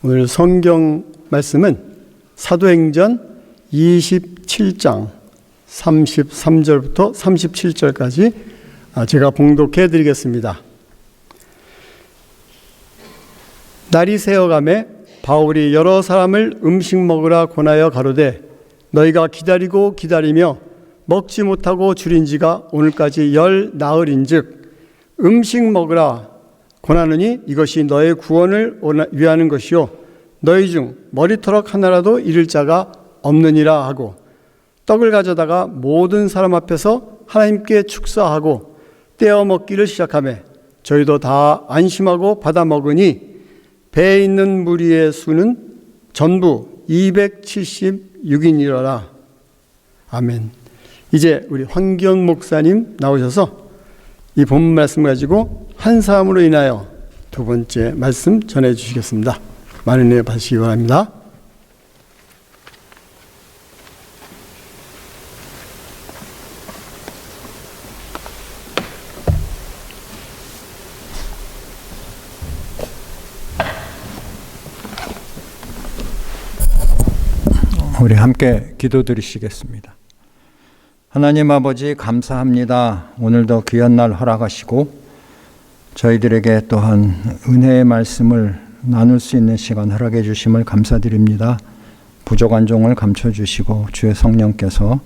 오늘 성경 말씀은 사도행전 27장 33절부터 37절까지 제가 봉독해 드리겠습니다. 날이 새어가매 바울이 여러 사람을 음식 먹으라 권하여 가로되 너희가 기다리고 기다리며 먹지 못하고 줄인 지가 오늘까지 10 나흘인즉 음식 먹으라 권하느니 이것이 너의 구원을 위하는 것이요 너희 중 머리털럭 하나라도 잃을 자가 없느니라 하고 떡을 가져다가 모든 사람 앞에서 하나님께 축사하고 떼어 먹기를 시작하며 저희도 다 안심하고 받아 먹으니 배에 있는 무리의 수는 전부 276인이라. 아멘. 이제 우리 황기현 목사님 나오셔서 이 본문 말씀 가지고 한 사람으로 인하여 두 번째 말씀 전해 주시겠습니다. 많은 은혜 받으시기 바랍니다. 우리 함께 기도드리시겠습니다. 하나님 아버지 감사합니다. 오늘도 귀한 날 허락하시고 저희들에게 또한 은혜의 말씀을 나눌 수 있는 시간 허락해 주심을 감사드립니다. 부족한 종을 감춰주시고 주의 성령께서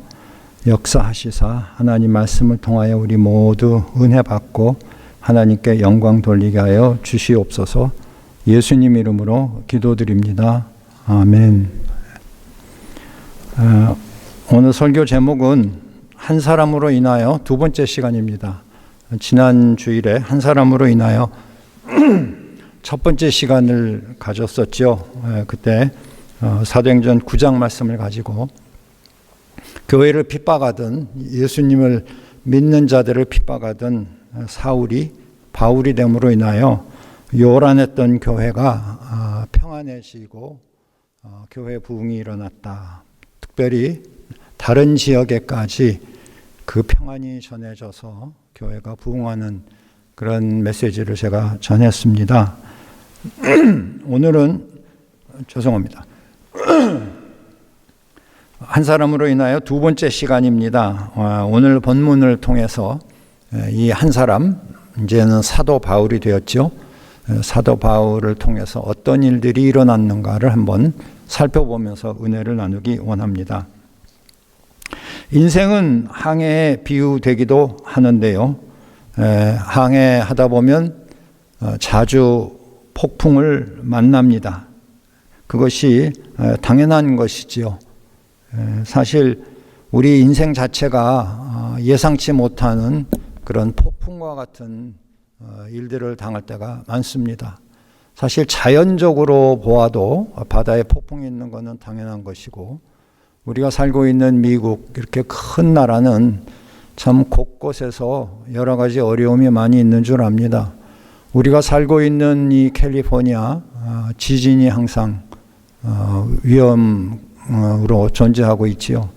역사하시사 하나님 말씀을 통하여 우리 모두 은혜 받고 하나님께 영광 돌리게 하여 주시옵소서. 예수님 이름으로 기도드립니다. 아멘. 오늘 설교 제목은 한 사람으로 인하여 두 번째 시간입니다. 지난 주일에 한 사람으로 인하여 첫 번째 시간을 가졌었죠. 그때 사도행전 9장 말씀을 가지고 교회를 핍박하던 예수님을 믿는 자들을 핍박하던 사울이 바울이 됨으로 인하여 요란했던 교회가 평안해지고 교회 부흥이 일어났다. 특별히 다른 지역에까지 그 평안이 전해져서 교회가 부흥하는 그런 메시지를 제가 전했습니다. 오늘은 죄송합니다. 한 사람으로 인하여 두 번째 시간입니다. 오늘 본문을 통해서 이 한 사람, 이제는 사도 바울이 되었죠. 사도 바울을 통해서 어떤 일들이 일어났는가를 한번 살펴보면서 은혜를 나누기 원합니다. 인생은 항해에 비유되기도 하는데요. 항해하다 보면 자주 폭풍을 만납니다. 그것이 당연한 것이지요. 사실 우리 인생 자체가 예상치 못하는 그런 폭풍과 같은 일들을 당할 때가 많습니다. 사실 자연적으로 보아도 바다에 폭풍이 있는 것은 당연한 것이고 우리가 살고 있는 미국 이렇게 큰 나라는 참 곳곳에서 여러 가지 어려움이 많이 있는 줄 압니다. 우리가 살고 있는 이 캘리포니아 지진이 항상 위험으로 존재하고 있지요.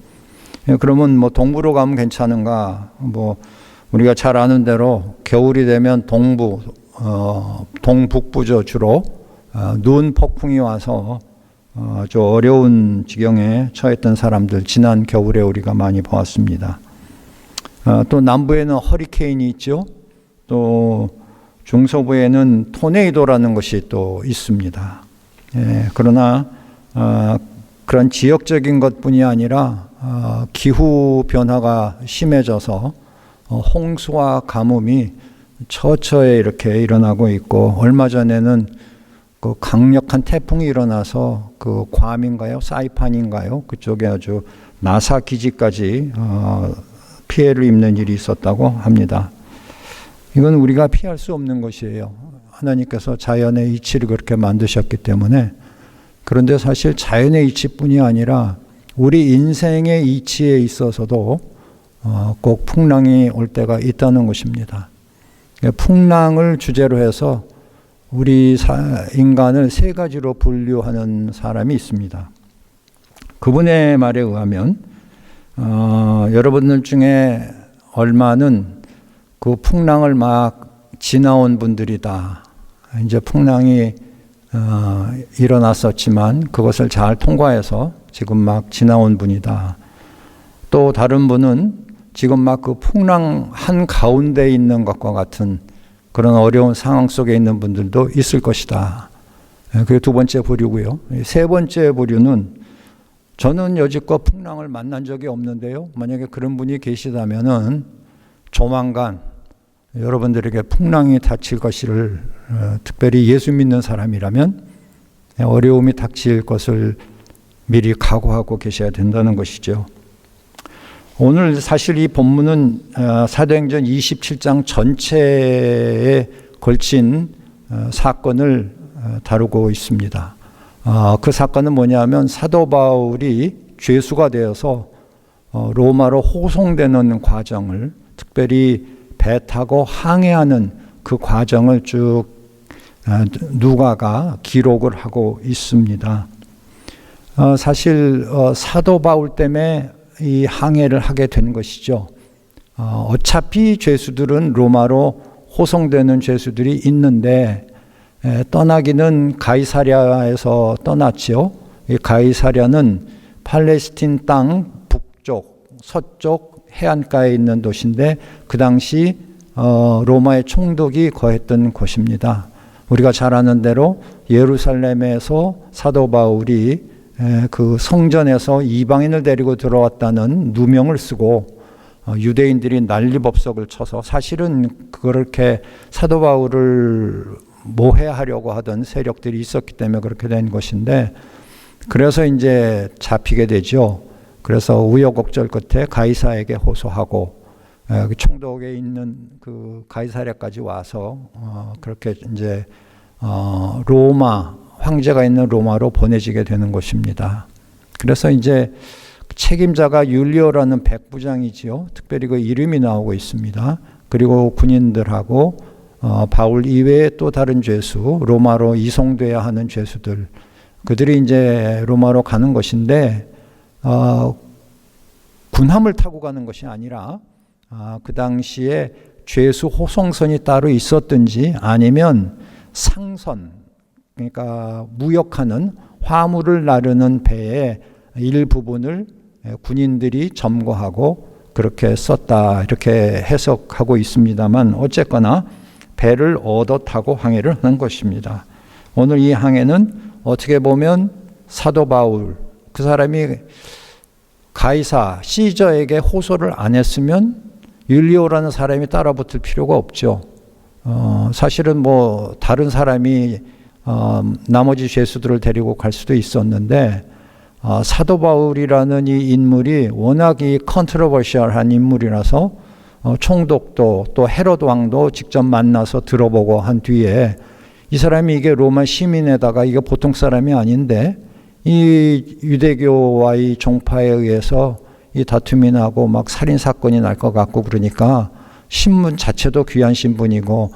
그러면 뭐 동부로 가면 괜찮은가? 뭐 우리가 잘 아는 대로 겨울이 되면 동북부죠. 주로 눈 폭풍이 와서 아주 어려운 지경에 처했던 사람들 지난 겨울에 우리가 많이 보았습니다. 또 남부에는 허리케인이 있죠. 또 중서부에는 토네이도라는 것이 또 있습니다. 그러나 그런 지역적인 것뿐이 아니라 기후 변화가 심해져서 홍수와 가뭄이 처처에 이렇게 일어나고 있고 얼마 전에는 그 강력한 태풍이 일어나서 그 괌인가요? 사이판인가요? 그쪽에 아주 나사 기지까지 피해를 입는 일이 있었다고 합니다. 이건 우리가 피할 수 없는 것이에요. 하나님께서 자연의 이치를 그렇게 만드셨기 때문에. 그런데 사실 자연의 이치뿐이 아니라 우리 인생의 이치에 있어서도 꼭 풍랑이 올 때가 있다는 것입니다. 풍랑을 주제로 해서 우리 인간을 세 가지로 분류하는 사람이 있습니다. 그분의 말에 의하면 여러분들 중에 얼마는 그 풍랑을 막 지나온 분들이다. 이제 풍랑이 일어났었지만 그것을 잘 통과해서 지금 막 지나온 분이다. 또 다른 분은 지금 막 그 풍랑 한가운데 있는 것과 같은 그런 어려운 상황 속에 있는 분들도 있을 것이다. 그게 두 번째 부류고요. 세 번째 부류는 저는 여지껏 풍랑을 만난 적이 없는데요. 만약에 그런 분이 계시다면은 조만간 여러분들에게 풍랑이 닥칠 것을 특별히 예수 믿는 사람이라면 어려움이 닥칠 것을 미리 각오하고 계셔야 된다는 것이죠. 오늘 사실 이 본문은 사도행전 27장 전체에 걸친 사건을 다루고 있습니다. 그 사건은 뭐냐면 사도 바울이 죄수가 되어서 로마로 호송되는 과정을, 특별히 배 타고 항해하는 그 과정을 쭉 누가가 기록을 하고 있습니다. 사실 사도 바울 때문에 이 항해를 하게 된 것이죠. 어차피 죄수들은 로마로 호송되는 죄수들이 있는데 떠나기는 가이사랴에서 떠났지요. 이 가이사랴는 팔레스틴 땅 북쪽, 서쪽 해안가에 있는 도시인데 그 당시 로마의 총독이 거했던 곳입니다. 우리가 잘 아는 대로 예루살렘에서 사도 바울이 그 성전에서 이방인을 데리고 들어왔다는 누명을 쓰고 유대인들이 난리법석을 쳐서 사실은 그렇게 사도 바울을 모해하려고 하던 세력들이 있었기 때문에 그렇게 된 것인데, 그래서 이제 잡히게 되죠. 그래서 우여곡절 끝에 가이사에게 호소하고 총독에 있는 그 가이사랴까지 와서 그렇게 이제 로마 황제가 있는 로마로 보내지게 되는 것입니다. 그래서 이제 책임자가 율리오라는 백부장이지요. 특별히 그 이름이 나오고 있습니다. 그리고 군인들하고 바울 이외에 또 다른 죄수, 로마로 이송돼야 하는 죄수들, 그들이 이제 로마로 가는 것인데 군함을 타고 가는 것이 아니라 그 당시에 죄수 호송선이 따로 있었든지 아니면 상선, 그러니까 무역하는 화물을 나르는 배의 일부분을 군인들이 점거하고 그렇게 썼다, 이렇게 해석하고 있습니다만 어쨌거나 배를 얻어 타고 항해를 하는 것입니다. 오늘 이 항해는 어떻게 보면 사도 바울, 그 사람이 가이사 시저에게 호소를 안 했으면 율리오라는 사람이 따라붙을 필요가 없죠. 사실은 뭐 다른 사람이 나머지 죄수들을 데리고 갈 수도 있었는데 사도 바울이라는 이 인물이 워낙 이 컨트로버시얼한 인물이라서 총독도 또 헤롯 왕도 직접 만나서 들어보고 한 뒤에 이 사람이 이게 로마 시민에다가 이게 보통 사람이 아닌데 이 유대교와의 종파에 의해서 이 다툼이 나고 막 살인 사건이 날 것 같고 그러니까 신분 자체도 귀한 신분이고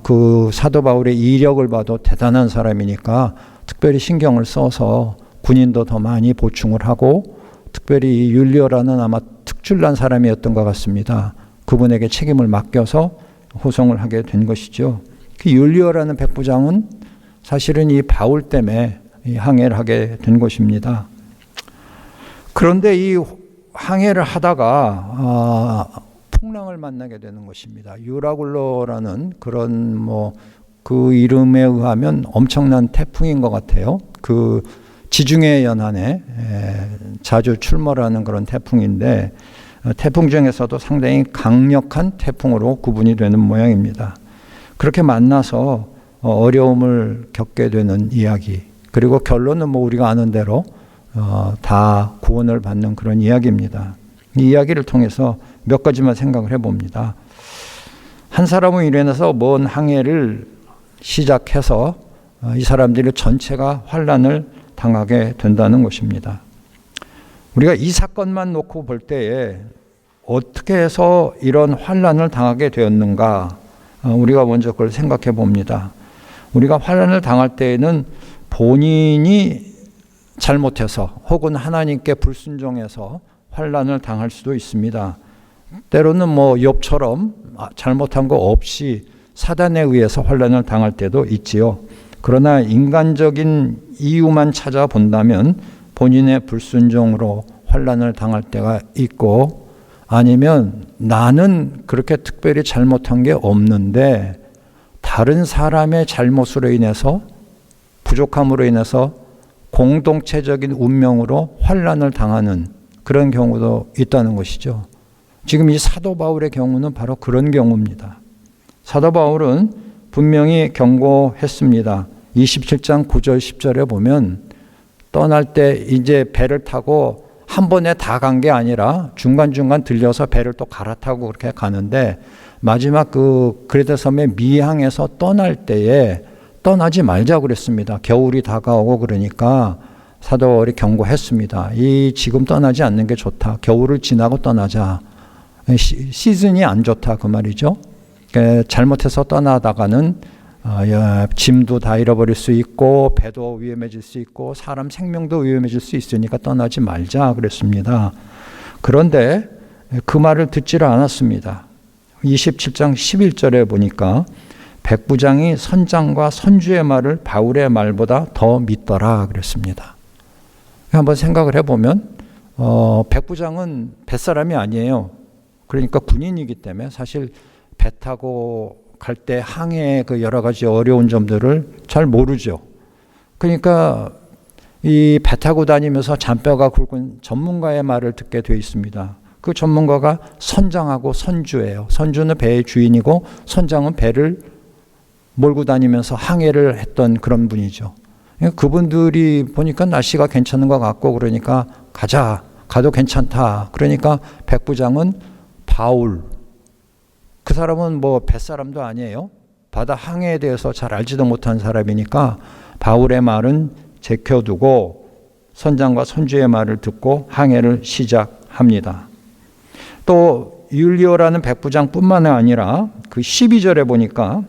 그 사도 바울의 이력을 봐도 대단한 사람이니까 특별히 신경을 써서 군인도 더 많이 보충을 하고 특별히 율리오라는 아마 특출난 사람이었던 것 같습니다. 그분에게 책임을 맡겨서 호송을 하게 된 것이죠. 그 율리오라는 백부장은 사실은 이 바울 때문에 이 항해를 하게 된 것입니다. 그런데 이 항해를 하다가 풍랑을 만나게 되는 것입니다. 유라굴로라는 그런 그 이름에 의하면 엄청난 태풍인 것 같아요. 그 지중해 연안에 자주 출몰하는 그런 태풍인데 태풍 중에서도 상당히 강력한 태풍으로 구분이 되는 모양입니다. 그렇게 만나서 어려움을 겪게 되는 이야기, 그리고 결론은 우리가 아는 대로 다 구원을 받는 그런 이야기입니다. 이 이야기를 통해서 몇 가지만 생각을 해봅니다. 한 사람은 일어나서 먼 항해를 시작해서 이 사람들이 전체가 환난을 당하게 된다는 것입니다. 우리가 이 사건만 놓고 볼 때에 어떻게 해서 이런 환난을 당하게 되었는가, 우리가 먼저 그걸 생각해 봅니다. 우리가 환난을 당할 때에는 본인이 잘못해서 혹은 하나님께 불순종해서 환난을 당할 수도 있습니다. 때로는 욥처럼 잘못한 거 없이 사단에 의해서 환난을 당할 때도 있지요. 그러나 인간적인 이유만 찾아본다면 본인의 불순종으로 환난을 당할 때가 있고, 아니면 나는 그렇게 특별히 잘못한 게 없는데 다른 사람의 잘못으로 인해서, 부족함으로 인해서 공동체적인 운명으로 환난을 당하는 그런 경우도 있다는 것이죠. 지금 이 사도 바울의 경우는 바로 그런 경우입니다. 사도 바울은 분명히 경고했습니다. 27장 9절 10절에 보면 떠날 때 이제 배를 타고 한 번에 다 간 게 아니라 중간중간 들려서 배를 또 갈아타고 그렇게 가는데, 마지막 그 그레데 섬의 미항에서 떠날 때에 떠나지 말자고 그랬습니다. 겨울이 다가오고 그러니까 사도 바울이 경고했습니다. 지금 떠나지 않는 게 좋다. 겨울을 지나고 떠나자. 시즌이 안 좋다 그 말이죠. 잘못해서 떠나다가는 짐도 다 잃어버릴 수 있고 배도 위험해질 수 있고 사람 생명도 위험해질 수 있으니까 떠나지 말자 그랬습니다. 그런데 그 말을 듣지를 않았습니다. 27장 11절에 보니까 백부장이 선장과 선주의 말을 바울의 말보다 더 믿더라 그랬습니다. 한번 생각을 해보면 백부장은 뱃사람이 아니에요. 그러니까 군인이기 때문에 사실 배 타고 갈 때 항해의 그 여러 가지 어려운 점들을 잘 모르죠. 그러니까 이 배 타고 다니면서 잔뼈가 굵은 전문가의 말을 듣게 되어 있습니다. 그 전문가가 선장하고 선주예요. 선주는 배의 주인이고 선장은 배를 몰고 다니면서 항해를 했던 그런 분이죠. 그분들이 보니까 날씨가 괜찮은 것 같고 그러니까 가자, 가도 괜찮다. 그러니까 백부장은 바울, 그 사람은 뭐 뱃사람도 아니에요. 바다 항해에 대해서 잘 알지도 못한 사람이니까 바울의 말은 제껴두고 선장과 선주의 말을 듣고 항해를 시작합니다. 또 율리오라는 백부장뿐만 아니라 그 12절에 보니까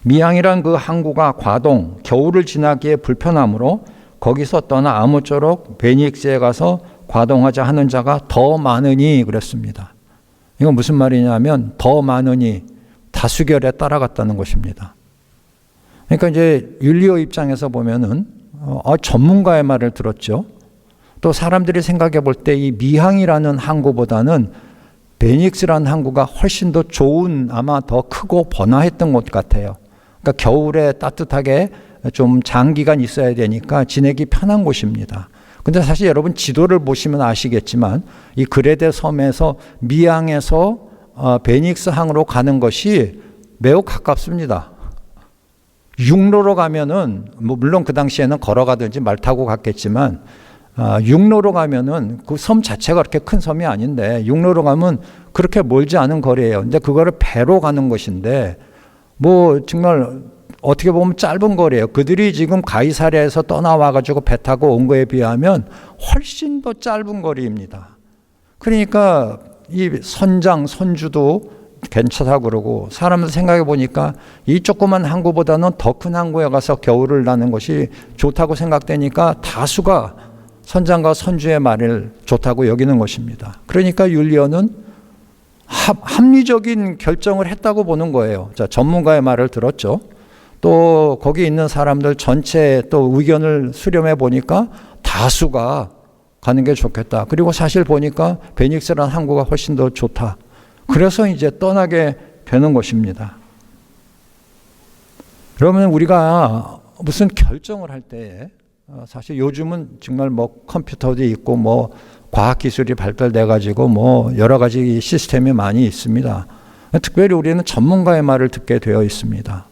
미항이란 그 항구가 과동, 겨울을 지나기에 불편하므로 거기서 떠나 아무쪼록 베닉스에 가서 과동하자 하는 자가 더 많으니 그랬습니다. 이건 무슨 말이냐면 더 많으니 다수결에 따라갔다는 것입니다. 그러니까 이제 율리오 입장에서 보면은 전문가의 말을 들었죠. 또 사람들이 생각해 볼 때 이 미항이라는 항구보다는 베닉스라는 항구가 훨씬 더 좋은, 아마 더 크고 번화했던 곳 같아요. 그러니까 겨울에 따뜻하게 좀 장기간 있어야 되니까 지내기 편한 곳입니다. 근데 사실 여러분 지도를 보시면 아시겠지만 이 그레데 섬에서 미항에서 베닉스 항으로 가는 것이 매우 가깝습니다. 육로로 가면은 물론 그 당시에는 걸어가든지 말 타고 갔겠지만 육로로 가면은 그 섬 자체가 그렇게 큰 섬이 아닌데 육로로 가면 그렇게 멀지 않은 거리예요. 근데 그거를 배로 가는 것인데 뭐 정말 어떻게 보면 짧은 거리예요. 그들이 지금 가이사랴에서 떠나와가지고 배 타고 온 거에 비하면 훨씬 더 짧은 거리입니다. 그러니까 이 선장, 선주도 괜찮다고 그러고 사람들 생각해 보니까 이 조그만 항구보다는 더 큰 항구에 가서 겨울을 나는 것이 좋다고 생각되니까 다수가 선장과 선주의 말을 좋다고 여기는 것입니다. 그러니까 율리오는 합리적인 결정을 했다고 보는 거예요. 자, 전문가의 말을 들었죠. 또 거기 있는 사람들 전체 또 의견을 수렴해 보니까 다수가 가는 게 좋겠다. 그리고 사실 보니까 베닉스라는 항구가 훨씬 더 좋다. 그래서 이제 떠나게 되는 것입니다. 그러면 우리가 무슨 결정을 할 때에 사실 요즘은 정말 뭐 컴퓨터도 있고 뭐 과학기술이 발달돼 가지고 뭐 여러 가지 시스템이 많이 있습니다. 특별히 우리는 전문가의 말을 듣게 되어 있습니다.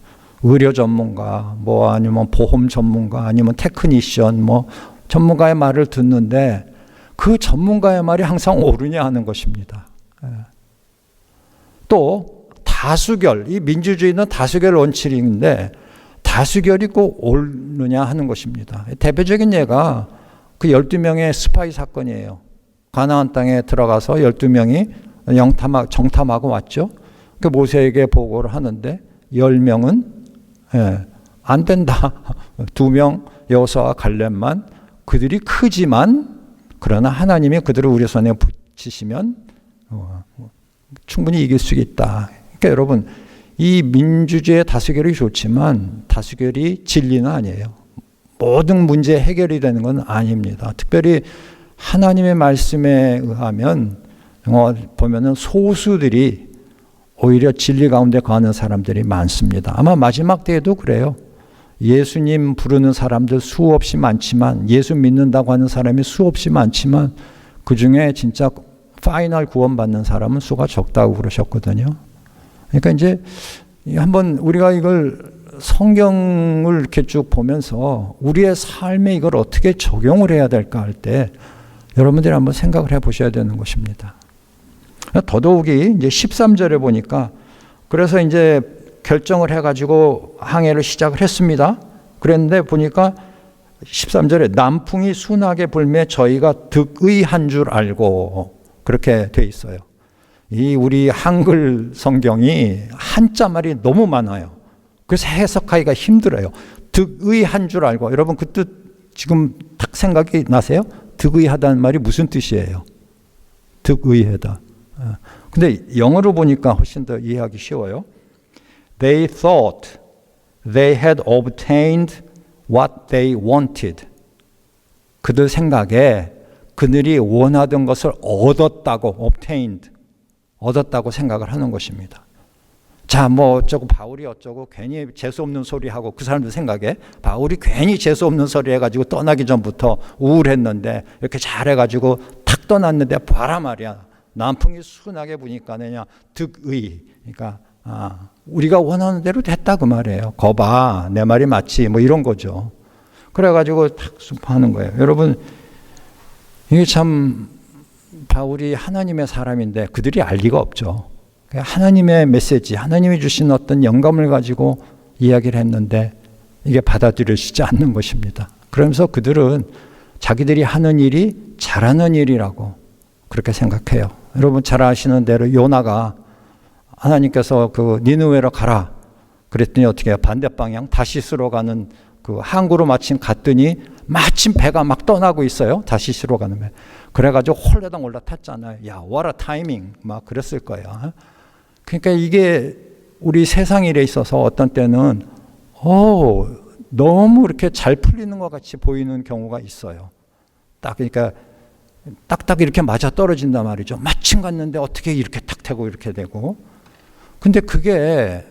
의료 전문가, 뭐 아니면 보험 전문가, 아니면 테크니션, 뭐 전문가의 말을 듣는데 그 전문가의 말이 항상 옳으냐 하는 것입니다. 또 다수결, 이 민주주의는 다수결 원칙인데 다수결이 꼭 옳느냐 하는 것입니다. 대표적인 예가 그 12명의 스파이 사건이에요. 가나안 땅에 들어가서 12명이 정탐하고 왔죠. 그 모세에게 보고를 하는데 10명은 안 된다. 2명 여호수아와 갈렙만 그들이 크지만 그러나 하나님이 그들을 우리 손에 붙이시면 충분히 이길 수 있다. 그러니까 여러분 이 민주주의의 다수결이 좋지만 다수결이 진리는 아니에요. 모든 문제 해결이 되는 건 아닙니다. 특별히 하나님의 말씀에 의하면 보면은 소수들이 오히려 진리 가운데 거하는 사람들이 많습니다. 아마 마지막 때에도 그래요. 예수님 부르는 사람들 수없이 많지만, 예수 믿는다고 하는 사람이 수없이 많지만, 그 중에 진짜 파이널 구원받는 사람은 수가 적다고 그러셨거든요. 그러니까 이제 한번 우리가 이걸 성경을 이렇게 쭉 보면서 우리의 삶에 이걸 어떻게 적용을 해야 될까 할 때 여러분들이 한번 생각을 해 보셔야 되는 것입니다. 더더욱이 이제 13절에 보니까, 그래서 이제 결정을 해가지고 항해를 시작을 했습니다. 그랬는데 보니까 13절에 남풍이 순하게 불매 저희가 득의한 줄 알고, 그렇게 돼 있어요. 이 우리 한글 성경이 한자 말이 너무 많아요. 그래서 해석하기가 힘들어요. 득의한 줄 알고. 여러분 그 뜻 지금 딱 생각이 나세요? 득의하다는 말이 무슨 뜻이에요? 득의하다. 근데 영어로 보니까 훨씬 더 이해하기 쉬워요. They thought they had obtained what they wanted. 그들 생각에 그들이 원하던 것을 얻었다고, obtained, 얻었다고 생각을 하는 것입니다. 자, 뭐 어쩌고 바울이 어쩌고 괜히 재수없는 소리 하고, 그 사람들 생각에 바울이 괜히 재수없는 소리 해가지고 떠나기 전부터 우울했는데 이렇게 잘해가지고 탁 떠났는데 봐라 말이야. 남풍이 순하게 부니까 그냥 득의. 그러니까 우리가 원하는 대로 됐다 그 말이에요. 거봐, 내 말이 맞지, 뭐 이런 거죠. 그래가지고 탁 하는 거예요. 여러분, 이게 참 바울이 하나님의 사람인데 그들이 알 리가 없죠. 하나님의 메시지, 하나님이 주신 어떤 영감을 가지고 이야기를 했는데 이게 받아들여지지 않는 것입니다. 그러면서 그들은 자기들이 하는 일이 잘하는 일이라고 그렇게 생각해요. 여러분 잘 아시는 대로 요나가 하나님께서 그 니느웨로 가라 그랬더니 어떻게 해요? 반대 방향 다시스로 가는 그 항구로 마침 갔더니 마침 배가 막 떠나고 있어요. 다시스로 가는 배. 그래가지고 홀레당 올라탔잖아요. 야, what a timing. 막 그랬을 거예요. 그러니까 이게 우리 세상 일에 있어서 어떤 때는 너무 이렇게 잘 풀리는 것 같이 보이는 경우가 있어요. 그러니까 딱딱 이렇게 맞아 떨어진단 말이죠. 마침 갔는데 어떻게 이렇게 탁 되고 이렇게 되고. 근데 그게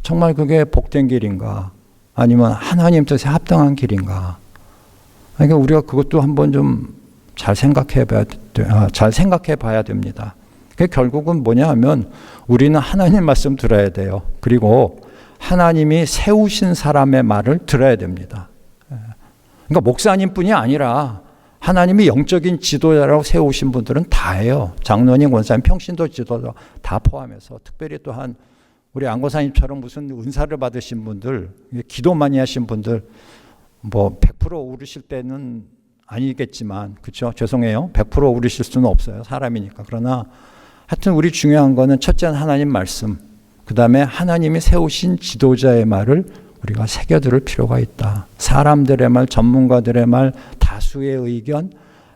정말 그게 복된 길인가? 아니면 하나님 뜻에 합당한 길인가? 그러니까 우리가 그것도 한번 좀 잘 생각해 봐야 됩니다. 그게 결국은 뭐냐 하면 우리는 하나님 말씀 들어야 돼요. 그리고 하나님이 세우신 사람의 말을 들어야 됩니다. 그러니까 목사님뿐이 아니라 하나님이 영적인 지도자라고 세우신 분들은 다예요. 장로님, 권사님, 평신도 지도자 다 포함해서. 특별히 또한 우리 안고사님처럼 무슨 은사를 받으신 분들, 기도 많이 하신 분들, 뭐 100% 오르실 때는 아니겠지만, 그렇죠? 죄송해요. 100% 오르실 수는 없어요. 사람이니까. 그러나 하여튼 우리 중요한 거는 첫째는 하나님 말씀, 그 다음에 하나님이 세우신 지도자의 말을 우리가 새겨들을 필요가 있다. 사람들의 말, 전문가들의 말, 다수의 의견,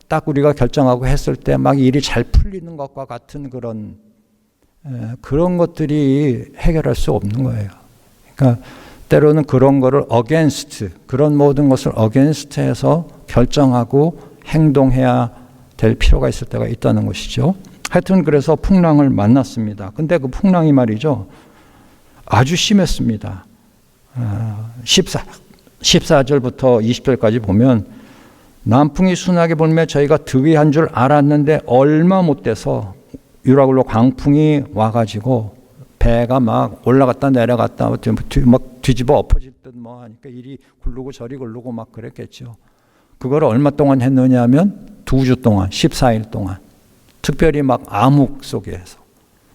딱 우리가 결정하고 했을 때 막 일이 잘 풀리는 것과 같은 그런 것들이 해결할 수 없는 거예요. 그러니까 때로는 그런 거를 against, 그런 모든 것을 against 해서 결정하고 행동해야 될 필요가 있을 때가 있다는 것이죠. 하여튼 그래서 풍랑을 만났습니다. 근데 그 풍랑이 말이죠, 아주 심했습니다. 14절부터 20절까지 보면 남풍이 순하게 불매 저희가 득의한 줄 알았는데 얼마 못 돼서 유라굴로 광풍이 와가지고 배가 막 올라갔다 내려갔다 막 뒤집어 엎어질 듯 뭐 하니까 이리 굴르고 저리 굴르고 막 그랬겠죠. 그걸 얼마 동안 했느냐 하면 2주 동안, 14일 동안. 특별히 막 암흑 속에서.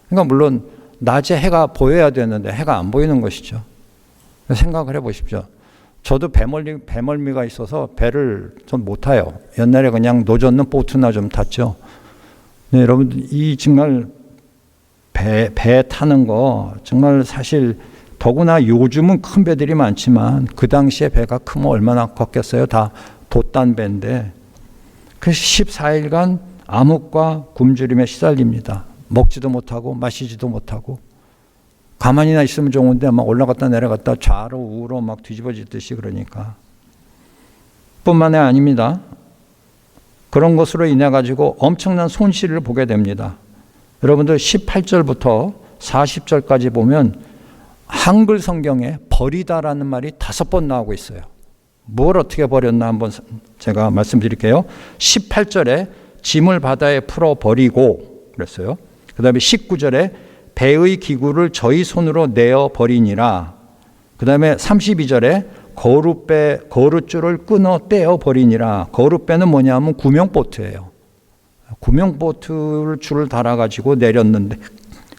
그러니까 물론 낮에 해가 보여야 되는데 해가 안 보이는 것이죠. 생각을 해보십시오. 저도 배멀미가 있어서 배를 좀 못 타요. 옛날에 그냥 노젓는 보트나 좀 탔죠. 네, 여러분 이 정말 배 타는 거 정말 사실 더구나 요즘은 큰 배들이 많지만 그 당시에 배가 크면 얼마나 컸겠어요. 다 돛단 배인데 그 14일간 암흑과 굶주림에 시달립니다. 먹지도 못하고 마시지도 못하고. 가만히나 있으면 좋은데 막 올라갔다 내려갔다 좌로 우로 막 뒤집어지듯이 그러니까. 뿐만이 아닙니다. 그런 것으로 인해 가지고 엄청난 손실을 보게 됩니다. 여러분들 18절부터 40절까지 보면 한글 성경에 버리다라는 말이 5번 나오고 있어요. 뭘 어떻게 버렸나 한번 제가 말씀드릴게요. 18절에 짐을 바다에 풀어 버리고 그랬어요. 그 다음에 19절에 배의 기구를 저희 손으로 내어 버리니라. 그 다음에 32절에 거룻줄을 끊어 떼어 버리니라. 거룻배는 뭐냐면 구명보트예요. 구명보트를 줄을 달아가지고 내렸는데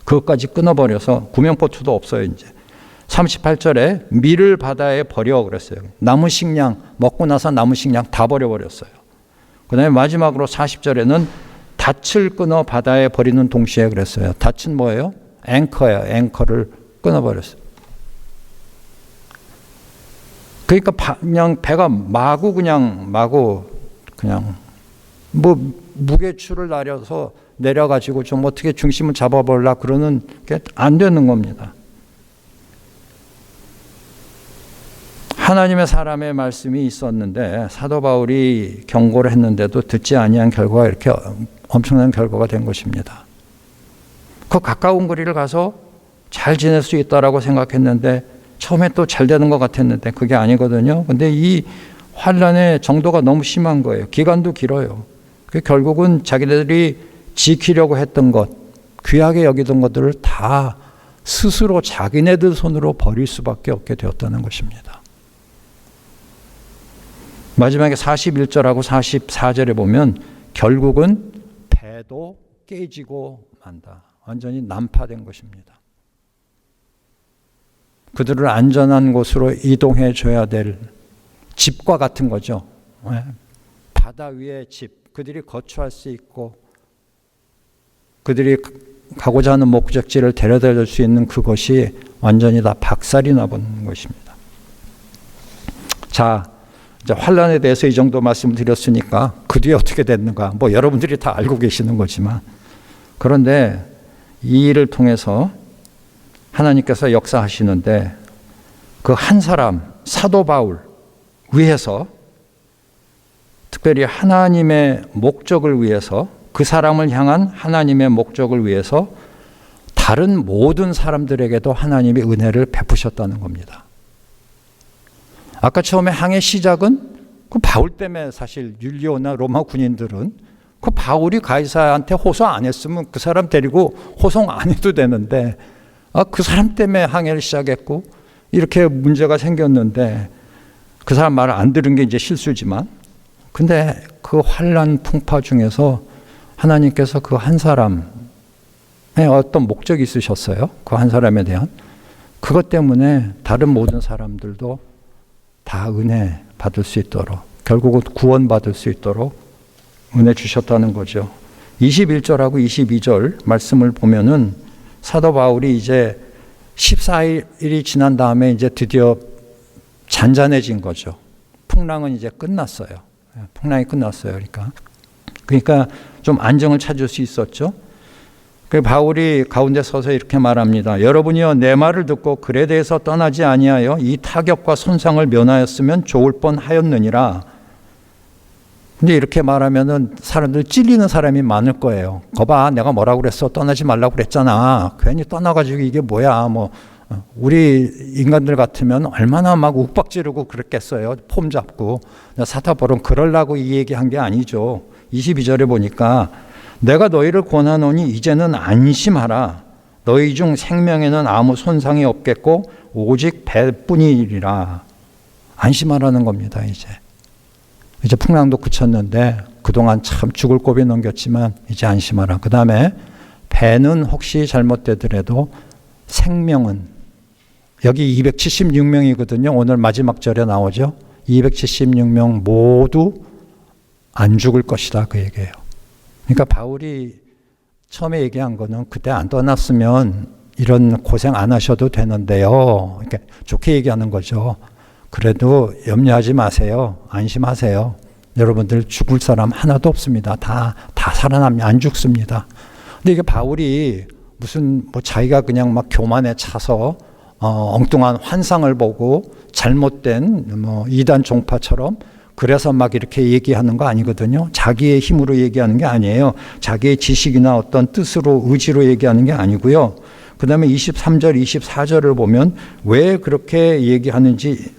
그것까지 끊어버려서 구명보트도 없어요 이제. 38절에 밀을 바다에 버려 그랬어요. 남은 식량 먹고 나서 남은 식량 다 버려버렸어요. 그 다음에 마지막으로 40절에는 닻을 끊어 바다에 버리는 동시에 그랬어요. 닻은 뭐예요? 앵커예요. 앵커를 끊어버렸어요. 그러니까 그냥 배가 마구 그냥 뭐 무게추를 내려가지고 좀 어떻게 중심을 잡아보려 그러는 게 안 되는 겁니다. 하나님의 사람의 말씀이 있었는데 사도 바울이 경고를 했는데도 듣지 아니한 결과가 이렇게 엄청난 결과가 된 것입니다. 그 가까운 거리를 가서 잘 지낼 수 있다라고 생각했는데 처음에 또 잘 되는 것 같았는데 그게 아니거든요. 근데 이 환란의 정도가 너무 심한 거예요. 기간도 길어요. 결국은 자기들이 지키려고 했던 것, 귀하게 여기던 것들을 다 스스로 자기네들 손으로 버릴 수밖에 없게 되었다는 것입니다. 마지막에 41절하고 44절에 보면 결국은 배도 깨지고 만다. 완전히 난파된 것입니다. 그들을 안전한 곳으로 이동해 줘야 될 집과 같은 거죠. 바다 위의 집, 그들이 거주할 수 있고 그들이 가고자 하는 목적지를 데려다 줄 수 있는 그것이 완전히 다 박살이 나버린 것입니다. 자, 이제 환란에 대해서 이 정도 말씀을 드렸으니까 그 뒤에 어떻게 됐는가 뭐 여러분들이 다 알고 계시는 거지만 그런데 이 일을 통해서 하나님께서 역사하시는데 그 한 사람 사도 바울 위해서 특별히 하나님의 목적을 위해서 그 사람을 향한 하나님의 목적을 위해서 다른 모든 사람들에게도 하나님이 은혜를 베푸셨다는 겁니다. 아까 처음에 항해 시작은 그 바울 때문에 사실 율리오나 로마 군인들은 그 바울이 가이사한테 호소 안 했으면 그 사람 데리고 호송 안 해도 되는데 그 사람 때문에 항해를 시작했고 이렇게 문제가 생겼는데 그 사람 말을 안 들은 게 이제 실수지만 근데 그 환란 풍파 중에서 하나님께서 그 한 사람의 어떤 목적이 있으셨어요. 그 한 사람에 대한 그것 때문에 다른 모든 사람들도 다 은혜 받을 수 있도록 결국은 구원받을 수 있도록 은혜 주셨다는 거죠. 21절하고 22절 말씀을 보면은 사도 바울이 이제 14일이 지난 다음에 이제 드디어 잔잔해진 거죠. 풍랑은 이제 끝났어요. 풍랑이 끝났어요. 그러니까 좀 안정을 찾을 수 있었죠. 그 바울이 가운데 서서 이렇게 말합니다. 여러분이여 내 말을 듣고 글에 대해서 떠나지 아니하여 이 타격과 손상을 면하였으면 좋을 뻔하였느니라. 근데 이렇게 말하면은 사람들 찔리는 사람이 많을 거예요. 거봐, 내가 뭐라고 그랬어? 떠나지 말라고 그랬잖아. 괜히 떠나가지고 이게 뭐야? 뭐 우리 인간들 같으면 얼마나 막 욱박지르고 그랬겠어요. 폼 잡고. 사도 바울은 그러려고 이 얘기한 게 아니죠. 22절에 보니까 내가 너희를 권하노니 이제는 안심하라. 너희 중 생명에는 아무 손상이 없겠고 오직 배뿐이리라. 안심하라는 겁니다. 이제 풍랑도 그쳤는데 그동안 참 죽을 고비 넘겼지만 이제 안심하라. 그 다음에 배는 혹시 잘못되더라도 생명은 여기 276명이거든요. 오늘 마지막 절에 나오죠. 276명 모두 안 죽을 것이다 그 얘기예요. 그러니까 바울이 처음에 얘기한 거는 그때 안 떠났으면 이런 고생 안 하셔도 되는데요. 이렇게 좋게 얘기하는 거죠. 그래도 염려하지 마세요. 안심하세요. 여러분들 죽을 사람 하나도 없습니다. 다 살아남면 안 죽습니다. 근데 이게 바울이 무슨 뭐 자기가 그냥 막 교만에 차서 엉뚱한 환상을 보고 잘못된 뭐 이단 종파처럼 그래서 막 이렇게 얘기하는 거 아니거든요. 자기의 힘으로 얘기하는 게 아니에요. 자기의 지식이나 어떤 뜻으로 의지로 얘기하는 게 아니고요. 그 다음에 23절, 24절을 보면 왜 그렇게 얘기하는지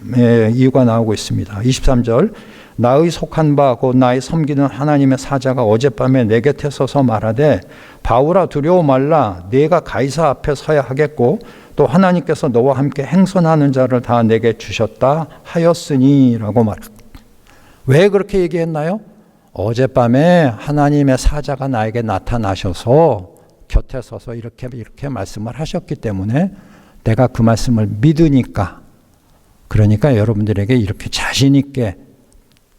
이유가 나오고 있습니다. 23절, 나의 속한 바 곧 나의 섬기는 하나님의 사자가 어젯밤에 내 곁에 서서 말하되 바울아 두려워 말라 네가 가이사 앞에 서야 하겠고 또 하나님께서 너와 함께 행선하는 자를 다 내게 주셨다 하였으니 라고 말합니다. 왜 그렇게 얘기했나요? 어젯밤에 하나님의 사자가 나에게 나타나셔서 곁에 서서 이렇게 말씀을 하셨기 때문에 내가 그 말씀을 믿으니까, 그러니까 여러분들에게 이렇게 자신 있게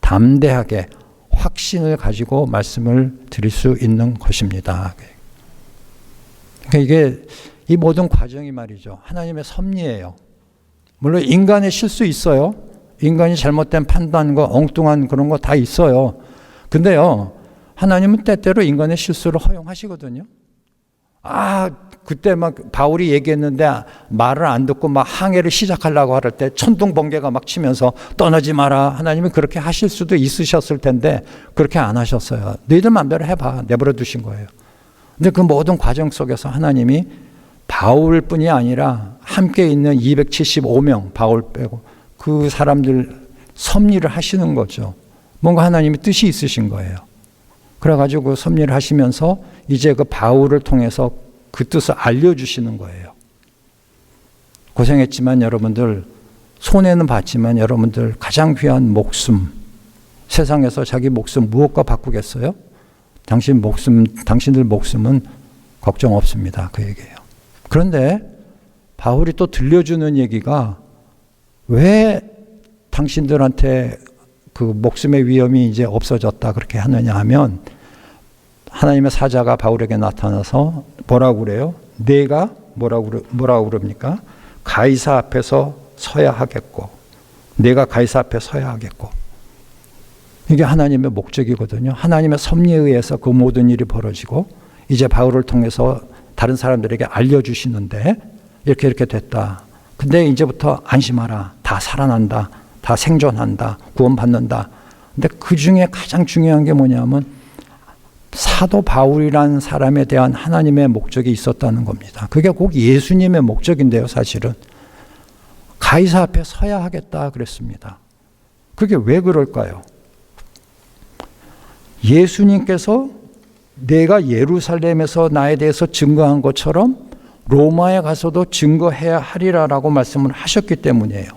담대하게 확신을 가지고 말씀을 드릴 수 있는 것입니다. 그러니까 이게 이 모든 과정이 말이죠. 하나님의 섭리예요. 물론 인간의 실수 있어요. 인간이 잘못된 판단과 엉뚱한 그런 거 다 있어요. 근데요, 하나님은 때때로 인간의 실수를 허용하시거든요. 그때 막 바울이 얘기했는데 말을 안 듣고 막 항해를 시작하려고 할 때 천둥 번개가 막 치면서 떠나지 마라. 하나님은 그렇게 하실 수도 있으셨을 텐데 그렇게 안 하셨어요. 너희들 마음대로 해봐. 내버려 두신 거예요. 근데 그 모든 과정 속에서 하나님이 바울뿐이 아니라 함께 있는 275명, 바울 빼고 그 사람들 섭리를 하시는 거죠. 뭔가 하나님의 뜻이 있으신 거예요. 그래가지고 섭리를 하시면서 이제 그 바울을 통해서 그 뜻을 알려주시는 거예요. 고생했지만 여러분들, 손해는 봤지만 여러분들 가장 귀한 목숨, 세상에서 자기 목숨 무엇과 바꾸겠어요? 당신들 목숨은 걱정 없습니다. 그 얘기예요. 그런데 바울이 또 들려주는 얘기가 왜 당신들한테 그 목숨의 위험이 이제 없어졌다 그렇게 하느냐 하면, 하나님의 사자가 바울에게 나타나서 뭐라고 그래요? 내가 뭐라고 그럽니까? 가이사 앞에서 서야 하겠고, 내가 가이사 앞에 서야 하겠고. 이게 하나님의 목적이거든요. 하나님의 섭리에 의해서 그 모든 일이 벌어지고 이제 바울을 통해서 다른 사람들에게 알려주시는데 이렇게 됐다. 근데 이제부터 안심하라. 다 살아난다. 다 생존한다. 구원받는다. 근데 그 중에 가장 중요한 게 뭐냐면 사도 바울이라는 사람에 대한 하나님의 목적이 있었다는 겁니다. 그게 꼭 예수님의 목적인데요, 사실은. 가이사 앞에 서야 하겠다 그랬습니다. 그게 왜 그럴까요? 예수님께서 내가 예루살렘에서 나에 대해서 증거한 것처럼 로마에 가서도 증거해야 하리라라고 말씀을 하셨기 때문이에요.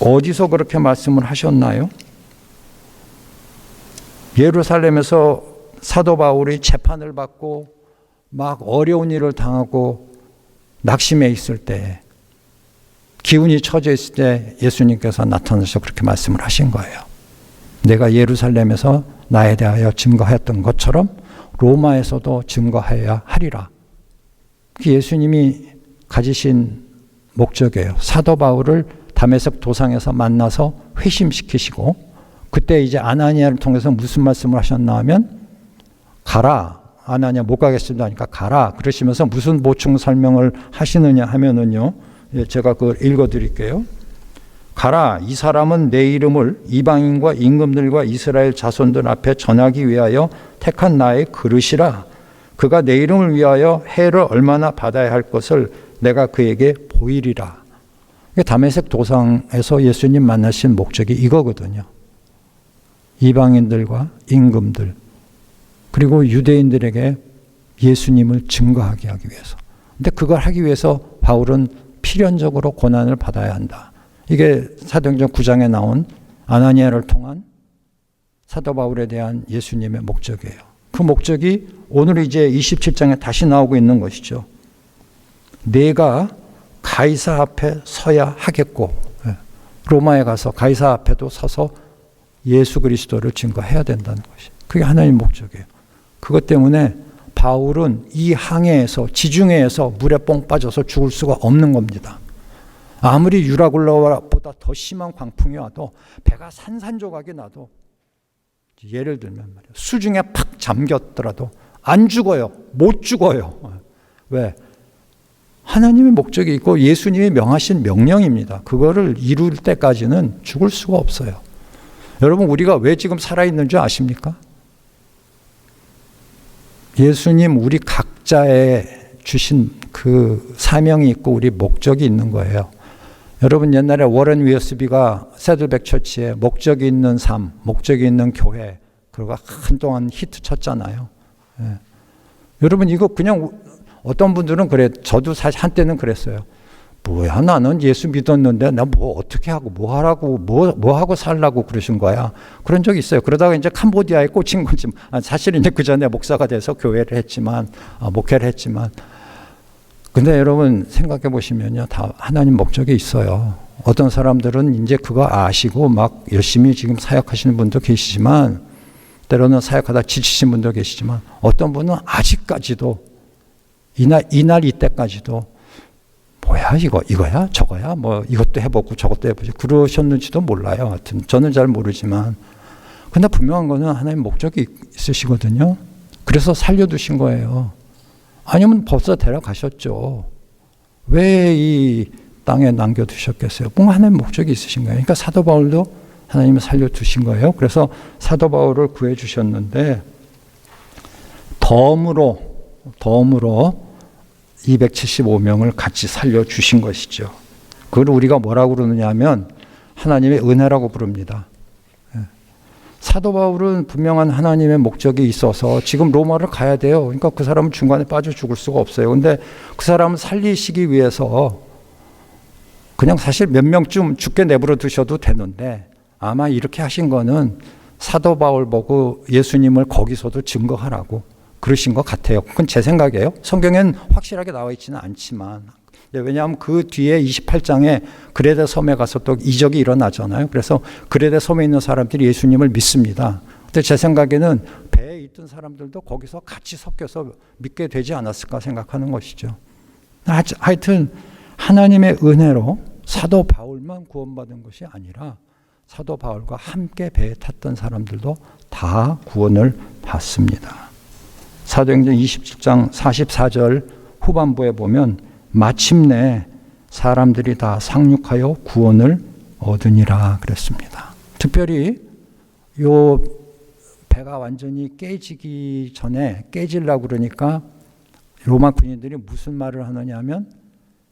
어디서 그렇게 말씀을 하셨나요? 예루살렘에서 사도 바울이 재판을 받고 막 어려운 일을 당하고 낙심해 있을 때, 기운이 처져 있을 때 예수님께서 나타나셔서 그렇게 말씀을 하신 거예요. 내가 예루살렘에서 나에 대하여 증거했던 것처럼 로마에서도 증거해야 하리라. 그게 예수님이 가지신 목적이에요. 사도 바울을 다메섹 도상에서 만나서 회심시키시고, 그때 이제 아나니아를 통해서 무슨 말씀을 하셨나 하면, 가라. 아나니아 못 가겠습니다 하니까 가라. 그러시면서 무슨 보충 설명을 하시느냐 하면은요, 제가 그걸 읽어드릴게요. 가라. 이 사람은 내 이름을 이방인과 임금들과 이스라엘 자손들 앞에 전하기 위하여 택한 나의 그릇이라. 그가 내 이름을 위하여 해를 얼마나 받아야 할 것을 내가 그에게 보이리라. 다메섹 도상에서 예수님 만나신 목적이 이거거든요. 이방인들과 임금들, 그리고 유대인들에게 예수님을 증거하게 하기 위해서. 근데 그걸 하기 위해서 바울은 필연적으로 고난을 받아야 한다. 이게 사도행전 9장에 나온 아나니아를 통한 사도 바울에 대한 예수님의 목적이에요. 그 목적이 오늘 이제 27장에 다시 나오고 있는 것이죠. 내가 가이사 앞에 서야 하겠고, 로마에 가서 가이사 앞에도 서서 예수 그리스도를 증거해야 된다는 것이, 그게 하나님의 목적이에요. 그것 때문에 바울은 이 항해에서, 지중해에서 물에 뽕 빠져서 죽을 수가 없는 겁니다. 아무리 유라굴라보다 더 심한 광풍이 와도, 배가 산산조각이 나도, 예를 들면 말이에요, 수중에 팍 잠겼더라도 안 죽어요. 못 죽어요. 왜? 하나님의 목적이 있고 예수님이 명하신 명령입니다. 그거를 이룰 때까지는 죽을 수가 없어요. 여러분, 우리가 왜 지금 살아있는 줄 아십니까? 예수님 우리 각자의 주신 그 사명이 있고 우리 목적이 있는 거예요. 여러분, 옛날에 워렌 위어스비가 새들백 처치에 목적이 있는 삶, 목적이 있는 교회, 그리고 한동안 히트 쳤잖아요. 예. 여러분, 이거 그냥 어떤 분들은 그래, 저도 사실 한때는 그랬어요. 뭐야, 나는 예수 믿었는데 나 뭐 어떻게 하고 뭐 하라고 뭐 하고 살라고 그러신 거야. 그런 적이 있어요. 그러다가 이제 캄보디아에 꽂힌 거지. 사실 이제 그 전에 목사가 돼서 교회를 했지만, 목회를 했지만. 근데 여러분 생각해 보시면요, 다 하나님 목적이 있어요. 어떤 사람들은 이제 그거 아시고 막 열심히 지금 사역하시는 분도 계시지만, 때로는 사역하다 지치신 분도 계시지만, 어떤 분은 아직까지도 이날 이때까지도 뭐야 이거야 저거야 뭐 이것도 해보고 저것도 해보지 그러셨는지도 몰라요. 하여튼 저는 잘 모르지만, 근데 분명한 거는 하나님 목적이 있으시거든요. 그래서 살려두신 거예요. 아니면 벌써 데려가셨죠. 왜 이 땅에 남겨두셨겠어요? 뭔가 하나님 목적이 있으신 거예요. 그러니까 사도 바울도 하나님이 살려두신 거예요. 그래서 사도 바울을 구해주셨는데 덤으로 275명을 같이 살려주신 것이죠. 그걸 우리가 뭐라고 그러느냐 하면 하나님의 은혜라고 부릅니다. 사도 바울은 분명한 하나님의 목적이 있어서 지금 로마를 가야 돼요. 그러니까 그 사람은 중간에 빠져 죽을 수가 없어요. 근데 그 사람을 살리시기 위해서 그냥 사실 몇 명쯤 죽게 내버려 두셔도 되는데 아마 이렇게 하신 거는 사도 바울 보고 예수님을 거기서도 증거하라고 그러신 것 같아요. 그건 제 생각이에요. 성경엔 확실하게 나와 있지는 않지만, 왜냐하면 그 뒤에 28장에 그레데 섬에 가서 또 이적이 일어나잖아요. 그래서 그레데 섬에 있는 사람들이 예수님을 믿습니다. 근데 제 생각에는 배에 있던 사람들도 거기서 같이 섞여서 믿게 되지 않았을까 생각하는 것이죠. 하여튼 하나님의 은혜로 사도 바울만 구원받은 것이 아니라 사도 바울과 함께 배에 탔던 사람들도 다 구원을 받습니다. 사도행전 27장 44절 후반부에 보면 마침내 사람들이 다 상륙하여 구원을 얻으니라 그랬습니다. 특별히 요 배가 완전히 깨지기 전에 깨지려고 그러니까 로마 군인들이 무슨 말을 하느냐 하면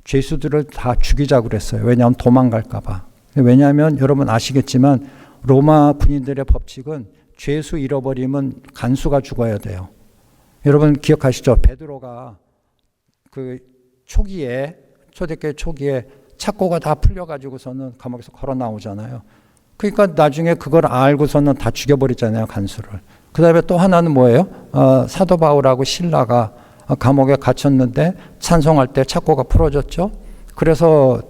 죄수들을 다 죽이자고 그랬어요. 왜냐하면 도망갈까 봐. 왜냐하면 여러분 아시겠지만 로마 군인들의 법칙은 죄수 잃어버리면 간수가 죽어야 돼요. 여러분 기억하시죠? 베드로가 그 초대교회 초기에 착고가 다 풀려가지고서는 감옥에서 걸어 나오잖아요. 그러니까 나중에 그걸 알고서는 다 죽여버리잖아요, 간수를. 그 다음에 또 하나는 뭐예요? 사도 바울하고 실라가 감옥에 갇혔는데 찬송할 때 착고가 풀어졌죠. 그래서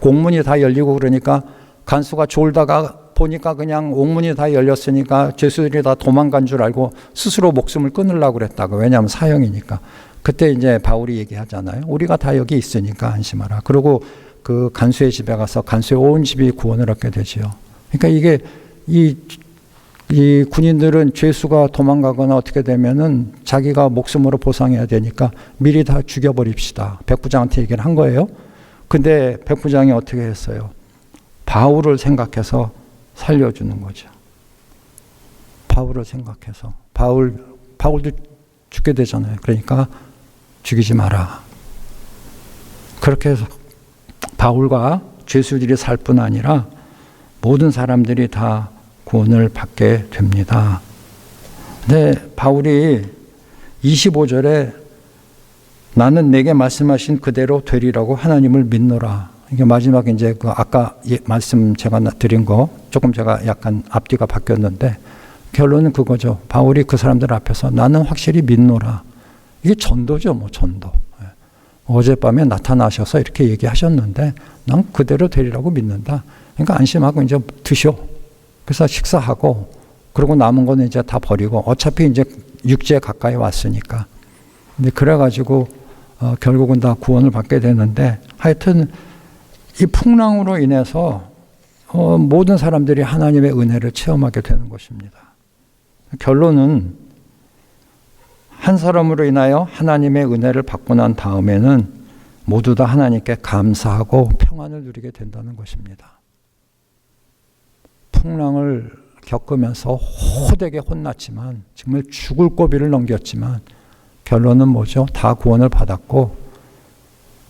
옥문이 다 열리고 그러니까 간수가 졸다가 보니까 그냥 옥문이 다 열렸으니까 죄수들이 다 도망간 줄 알고 스스로 목숨을 끊으려고 그랬다고. 왜냐하면 사형이니까. 그때 이제 바울이 얘기하잖아요. 우리가 다 여기 있으니까 안심하라. 그리고 그 간수의 집에 가서 간수의 온 집이 구원을 얻게 되지요. 그러니까 이게 이 군인들은 죄수가 도망가거나 어떻게 되면은 자기가 목숨으로 보상해야 되니까 미리 다 죽여버립시다. 백부장한테 얘기를 한 거예요. 근데 백부장이 어떻게 했어요? 바울을 생각해서 살려주는 거죠. 바울을 생각해서. 바울도 죽게 되잖아요. 그러니까 죽이지 마라. 그렇게 해서 바울과 죄수들이 살 뿐 아니라 모든 사람들이 다 구원을 받게 됩니다. 근데 바울이 25절에 나는 내게 말씀하신 그대로 되리라고 하나님을 믿노라. 이게 마지막에 이제 그 아까 말씀 제가 드린 거 조금 제가 약간 앞뒤가 바뀌었는데 결론은 그거죠. 바울이 그 사람들 앞에서 나는 확실히 믿노라. 이게 전도죠, 뭐 전도. 어젯밤에 나타나셔서 이렇게 얘기하셨는데 난 그대로 되리라고 믿는다. 그러니까 안심하고 이제 드셔. 그래서 식사하고 그리고 남은 거는 이제 다 버리고 어차피 이제 육지에 가까이 왔으니까. 근데 그래가지고 결국은 다 구원을 받게 되는데 하여튼 이 풍랑으로 인해서 모든 사람들이 하나님의 은혜를 체험하게 되는 것입니다. 결론은 한 사람으로 인하여 하나님의 은혜를 받고 난 다음에는 모두 다 하나님께 감사하고 평안을 누리게 된다는 것입니다. 풍랑을 겪으면서 호되게 혼났지만 정말 죽을 고비를 넘겼지만 결론은 뭐죠? 다 구원을 받았고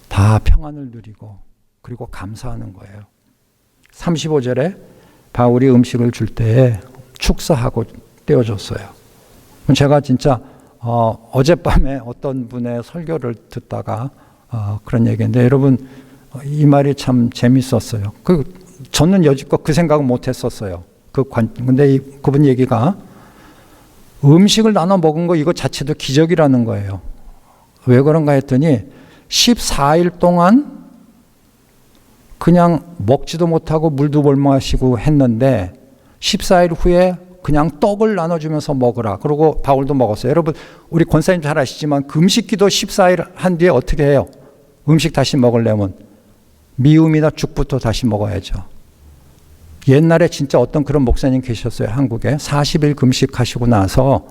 다 평안을 누리고 그리고 감사하는 거예요. 35절에 바울이 음식을 줄 때에 축사하고 떼어줬어요. 제가 진짜 어젯밤에 어떤 분의 설교를 듣다가 그런 얘기인데 여러분 이 말이 참 재밌었어요. 저는 여지껏 그 생각은 못했었어요. 근데 그분 얘기가 음식을 나눠 먹은 거 이거 자체도 기적이라는 거예요. 왜 그런가 했더니 14일 동안 그냥 먹지도 못하고 물도 못 마시고 했는데 14일 후에 그냥 떡을 나눠주면서 먹으라. 그리고 바울도 먹었어요. 여러분 우리 권사님 잘 아시지만 금식기도 14일 한 뒤에 어떻게 해요? 음식 다시 먹으려면 미음이나 죽부터 다시 먹어야죠. 옛날에 진짜 어떤 그런 목사님 계셨어요. 한국에 40일 금식하시고 나서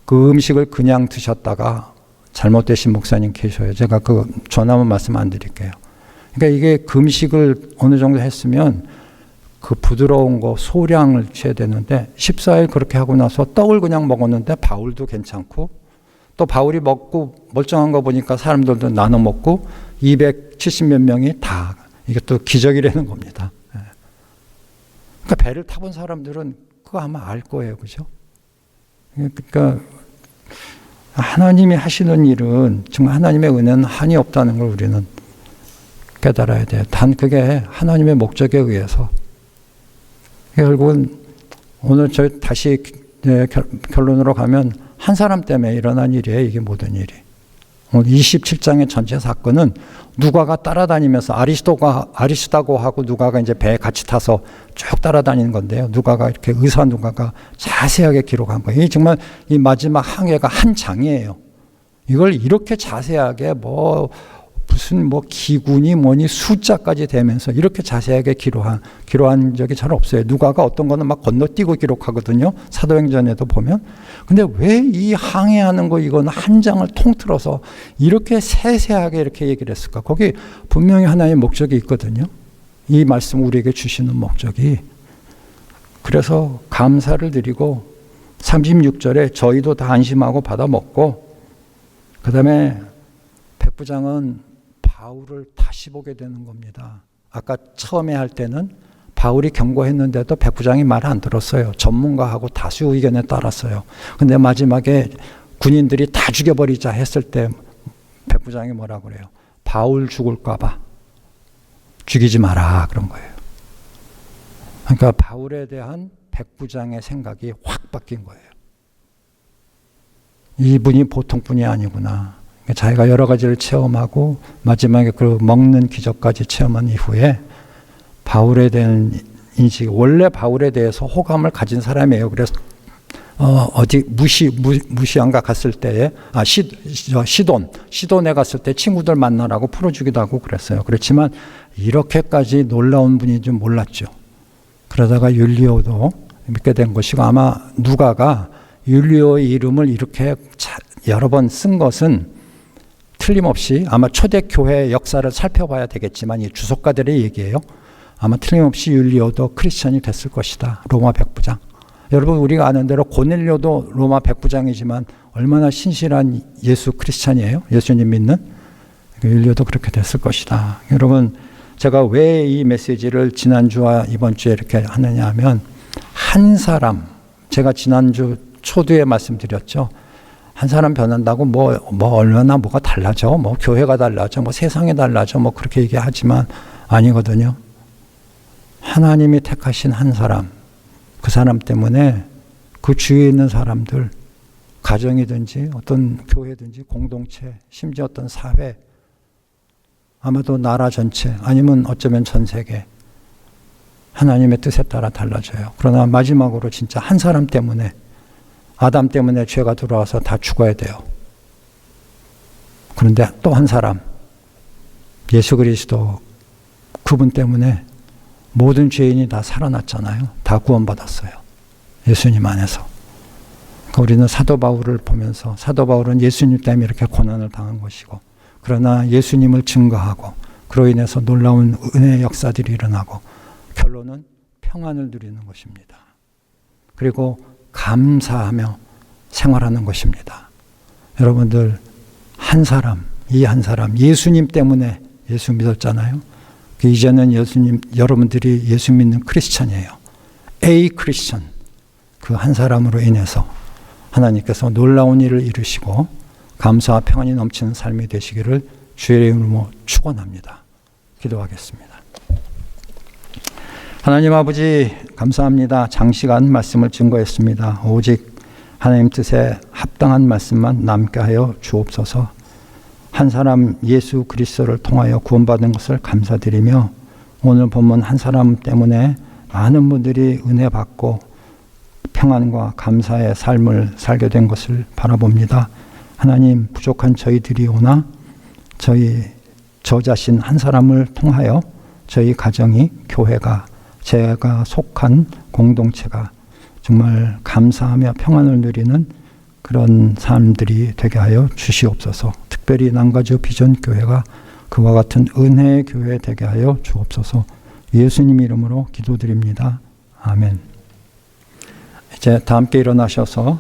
그 음식을 그냥 드셨다가 잘못되신 목사님 계셔요. 제가 그 전하면 말씀 안 드릴게요. 그러니까 이게 금식을 어느 정도 했으면 그 부드러운 거 소량을 취해야 되는데 14일 그렇게 하고 나서 떡을 그냥 먹었는데 바울도 괜찮고 또 바울이 먹고 멀쩡한 거 보니까 사람들도 나눠 먹고 270몇 명이 다 이게 또 기적이라는 겁니다. 그러니까 배를 타본 사람들은 그거 아마 알 거예요. 그죠? 그러니까 하나님이 하시는 일은 정말 하나님의 은혜는 한이 없다는 걸 우리는 깨달아야 돼요. 단 그게 하나님의 목적에 의해서. 결국은 오늘 저희 다시 결론으로 가면 한 사람 때문에 일어난 일이에요. 이게 모든 일이. 오늘 27장의 전체 사건은 누가가 따라다니면서 아리스다고하고 누가가 이제 배에 같이 타서 쭉 따라다니는 건데요. 누가가 이렇게 의사 누가가 자세하게 기록한 거예요. 이 정말 이 마지막 항해가 한 장이에요. 이걸 이렇게 자세하게 무슨 기군이 뭐니 숫자까지 되면서 이렇게 자세하게 기록한 적이 잘 없어요. 누가가 어떤 거는 막 건너뛰고 기록하거든요. 사도행전에도 보면. 근데 왜 이 항해하는 거 이거는 한 장을 통틀어서 이렇게 세세하게 이렇게 얘기를 했을까? 거기 분명히 하나의 목적이 있거든요. 이 말씀 우리에게 주시는 목적이. 그래서 감사를 드리고 36절에 저희도 다 안심하고 받아 먹고 그 다음에 백부장은 바울을 다시 보게 되는 겁니다. 아까 처음에 할 때는 바울이 경고했는데도 백부장이 말 안 들었어요. 전문가하고 다수 의견에 따랐어요. 근데 마지막에 군인들이 다 죽여버리자 했을 때 백부장이 뭐라 그래요? 바울 죽을까 봐 죽이지 마라 그런 거예요. 그러니까 바울에 대한 백부장의 생각이 확 바뀐 거예요. 이분이 보통 분이 아니구나. 자기가 여러 가지를 체험하고 마지막에 그 먹는 기적까지 체험한 이후에 바울에 대한 인식, 원래 바울에 대해서 호감을 가진 사람이에요. 그래서 어디 무시한가 갔을 때에 시돈에 갔을 때 친구들 만나라고 풀어주기도 하고 그랬어요. 그렇지만 이렇게까지 놀라운 분인 줄 몰랐죠. 그러다가 율리오도 믿게 된 것이고 아마 누가가 율리오의 이름을 이렇게 여러 번 쓴 것은 틀림없이 아마 초대교회 역사를 살펴봐야 되겠지만 이 주석가들의 얘기예요. 아마 틀림없이 율리오도 크리스천이 됐을 것이다. 로마 백부장. 여러분 우리가 아는 대로 고넬료도 로마 백부장이지만 얼마나 신실한 예수 크리스천이에요. 예수님 믿는. 율리오도 그렇게 됐을 것이다. 여러분 제가 왜 이 메시지를 지난주와 이번 주에 이렇게 하느냐 하면 한 사람, 제가 지난주 초두에 말씀드렸죠. 한 사람 변한다고 얼마나 뭐가 달라져? 교회가 달라져? 세상이 달라져? 그렇게 얘기하지만 아니거든요. 하나님이 택하신 한 사람, 그 사람 때문에 그 주위에 있는 사람들, 가정이든지 어떤 교회든지 공동체, 심지어 어떤 사회, 아마도 나라 전체, 아니면 어쩌면 전 세계, 하나님의 뜻에 따라 달라져요. 그러나 마지막으로 진짜 한 사람 때문에 아담 때문에 죄가 들어와서 다 죽어야 돼요. 그런데 또 한 사람, 예수 그리스도 그분 때문에 모든 죄인이 다 살아났잖아요. 다 구원받았어요. 예수님 안에서. 우리는 사도 바울을 보면서 사도 바울은 예수님 때문에 이렇게 고난을 당한 것이고, 그러나 예수님을 증거하고 그로 인해서 놀라운 은혜의 역사들이 일어나고 결론은 평안을 누리는 것입니다. 그리고 감사하며 생활하는 것입니다. 여러분들, 한 사람, 이 한 사람, 예수님 때문에 예수 믿었잖아요. 이제는 여러분들이 예수 믿는 크리스천이에요. A 크리스천. 그 한 사람으로 인해서 하나님께서 놀라운 일을 이루시고 감사와 평안이 넘치는 삶이 되시기를 주의 이름으로 축원합니다. 기도하겠습니다. 하나님 아버지, 감사합니다. 장시간 말씀을 증거했습니다. 오직 하나님 뜻에 합당한 말씀만 남게 하여 주옵소서. 한 사람 예수 그리스도를 통하여 구원받은 것을 감사드리며, 오늘 본문 한 사람 때문에 많은 분들이 은혜 받고 평안과 감사의 삶을 살게 된 것을 바라봅니다. 하나님, 부족한 저희들이 오나 저 자신 한 사람을 통하여 저희 가정이, 교회가, 제가 속한 공동체가 정말 감사하며 평안을 누리는 그런 사람들이 되게 하여 주시옵소서. 특별히 남가주 비전 교회가 그와 같은 은혜의 교회 되게 하여 주옵소서. 예수님 이름으로 기도드립니다. 아멘. 이제 다 함께 일어나셔서